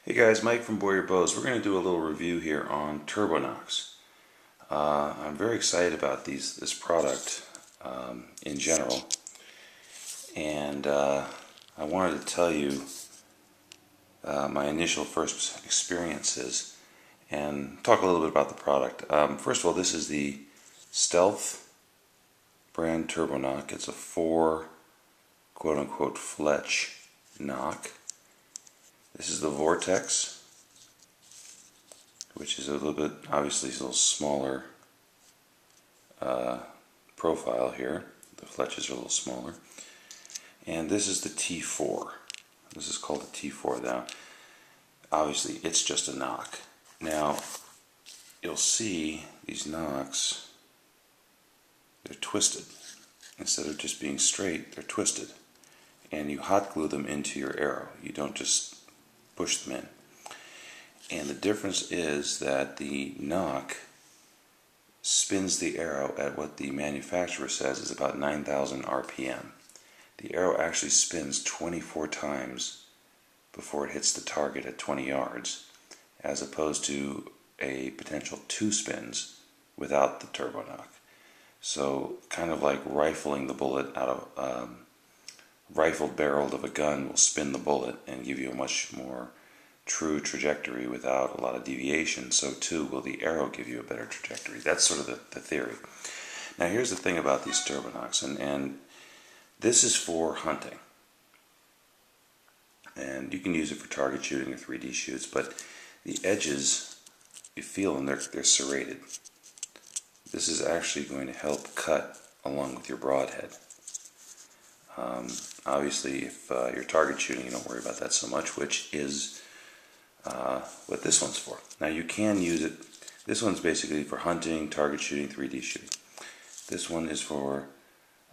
Hey guys, Mike from Boyer Bows. We're going to do a little review here on TURBOnocks. I'm very excited about this product in general, and I wanted to tell you my initial first experiences and talk a little bit about the product. First of all, this is the Stealth brand TURBOnock. It's a 4 quote-unquote Fletch knock. This is the Vortex, which is a little bit, obviously, a little smaller profile here. The Fletches are a little smaller. And this is the T4. This is called a T4 now. Obviously, it's just a knock. Now, you'll see these knocks, they're twisted. Instead of just being straight, they're twisted. And you hot glue them into your arrow. You don't just push them in. And the difference is that the knock spins the arrow at what the manufacturer says is about 9,000 RPM. The arrow actually spins 24 times before it hits the target at 20 yards, as opposed to a potential 2 spins without the TURBOnock. So kind of like rifling the bullet out of rifled barrel of a gun will spin the bullet and give you a much more true trajectory without a lot of deviation. So too will the arrow give you a better trajectory. That's sort of the theory. Now here's the thing about these TURBOnocks, and this is for hunting. And you can use it for target shooting or 3D shoots, but the edges, you feel them, they're serrated. This is actually going to help cut along with your broadhead. Obviously, if you're target shooting, you don't worry about that so much, which is what this one's for. Now, you can use it. This one's basically for hunting, target shooting, 3D shooting. This one is for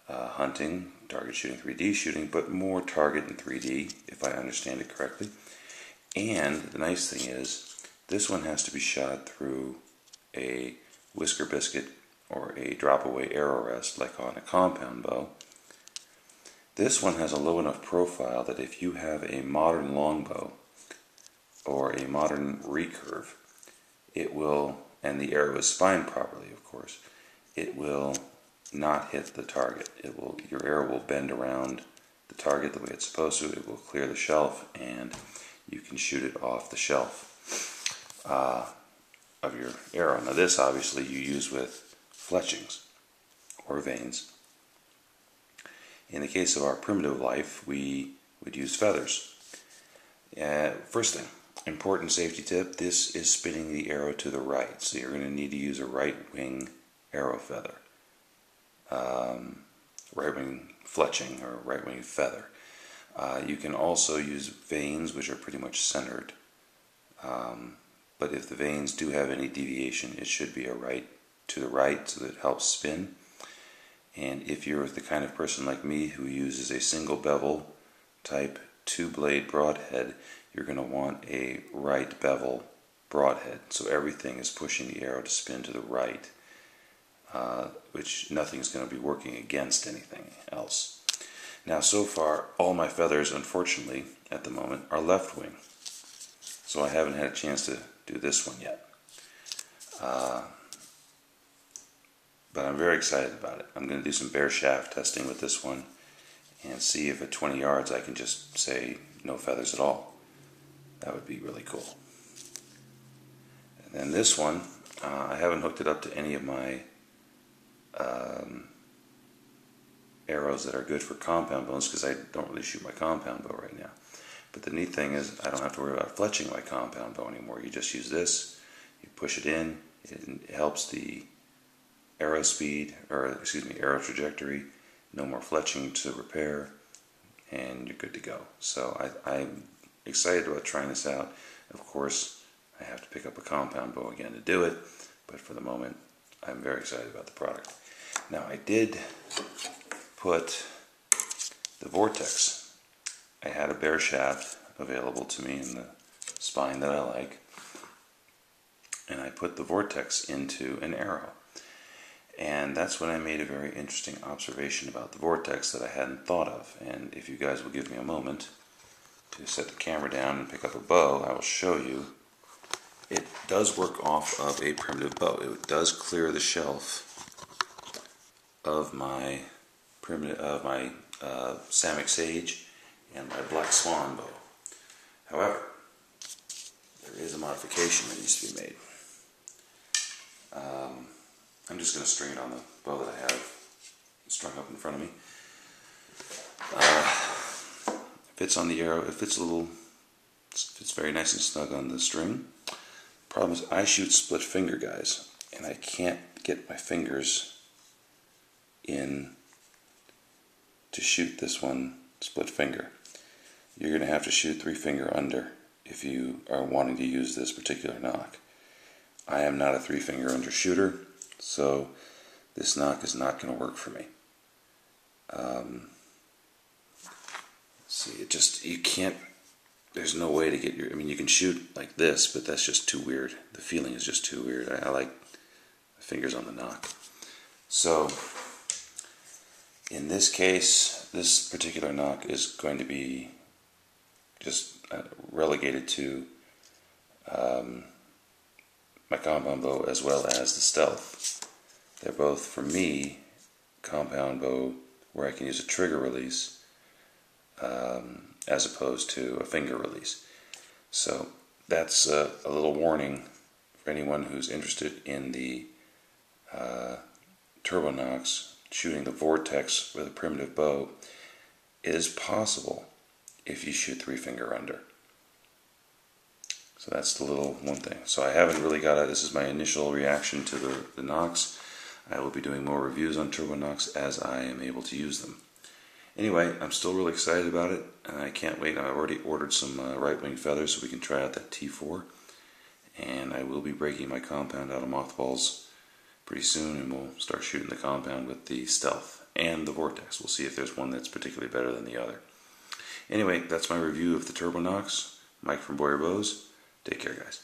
hunting, target shooting, 3D shooting, but more target and 3D, if I understand it correctly. And the nice thing is, this one has to be shot through a whisker biscuit or a drop-away arrow rest, like on a compound bow. This one has a low enough profile that if you have a modern longbow or a modern recurve, it will, and the arrow is spined properly, of course, it will not hit the target. Your arrow will bend around the target the way it's supposed to. It will clear the shelf, and you can shoot it off the shelf of your arrow. Now this, obviously, you use with fletchings or vanes. In the case of our primitive life, we would use feathers. First thing, important safety tip, this is spinning the arrow to the right, so you're going to need to use a right wing arrow feather. Right wing fletching or right wing feather. You can also use vanes, which are pretty much centered. But if the vanes do have any deviation, it should be a right to the right, so that it helps spin. And if you're the kind of person like me who uses a single bevel type 2-blade broadhead, you're going to want a right bevel broadhead. So everything is pushing the arrow to spin to the right, which nothing's going to be working against anything else. Now so far, all my feathers, unfortunately, at the moment, are left wing. So I haven't had a chance to do this one yet. But I'm very excited about it. I'm going to do some bare shaft testing with this one and see if at 20 yards I can just say no feathers at all. That would be really cool. And then this one, I haven't hooked it up to any of my arrows that are good for compound bows because I don't really shoot my compound bow right now. But the neat thing is I don't have to worry about fletching my compound bow anymore. You just use this, you push it in, it helps the arrow speed, or excuse me, arrow trajectory, no more fletching to repair, and you're good to go. So I'm excited about trying this out. Of course, I have to pick up a compound bow again to do it, but for the moment, I'm very excited about the product. Now, I did put the Vortex. I had a bare shaft available to me in the spine that I like, and I put the Vortex into an arrow. And that's when I made a very interesting observation about the Vortex that I hadn't thought of. And if you guys will give me a moment, to set the camera down and pick up a bow, I will show you. It does work off of a primitive bow. It does clear the shelf of my Samick Sage and my Black Swan bow. However, there is a modification that needs to be made. I'm just going to string it on the bow that I have strung up in front of me. It fits on the arrow. It fits very nice and snug on the string. Problem is, I shoot split finger, guys, and I can't get my fingers in to shoot this one split finger. You're going to have to shoot 3-finger under if you are wanting to use this particular nock. I am not a 3-finger under shooter, so this nock is not going to work for me. See, you can't, there's no way to get your, I mean, you can shoot like this, but that's just too weird. The feeling is just too weird. I like the fingers on the nock. So, in this case, this particular nock is going to be just relegated to my compound bow as well as the stealth. They're both, for me, compound bow where I can use a trigger release as opposed to a finger release. So that's a little warning for anyone who's interested in the TURBOnocks shooting the vortex with a primitive bow. It is possible if you shoot 3-finger under. So that's the little one thing. So I haven't really got it. This is my initial reaction to the nocks. I will be doing more reviews on TURBOnocks as I am able to use them. Anyway, I'm still really excited about it, and I can't wait. I've already ordered some right-wing feathers so we can try out that T4. And I will be breaking my compound out of mothballs pretty soon, and we'll start shooting the compound with the stealth and the vortex. We'll see if there's one that's particularly better than the other. Anyway, that's my review of the TURBOnocks. Mike from Boyer Bows. Take care, guys.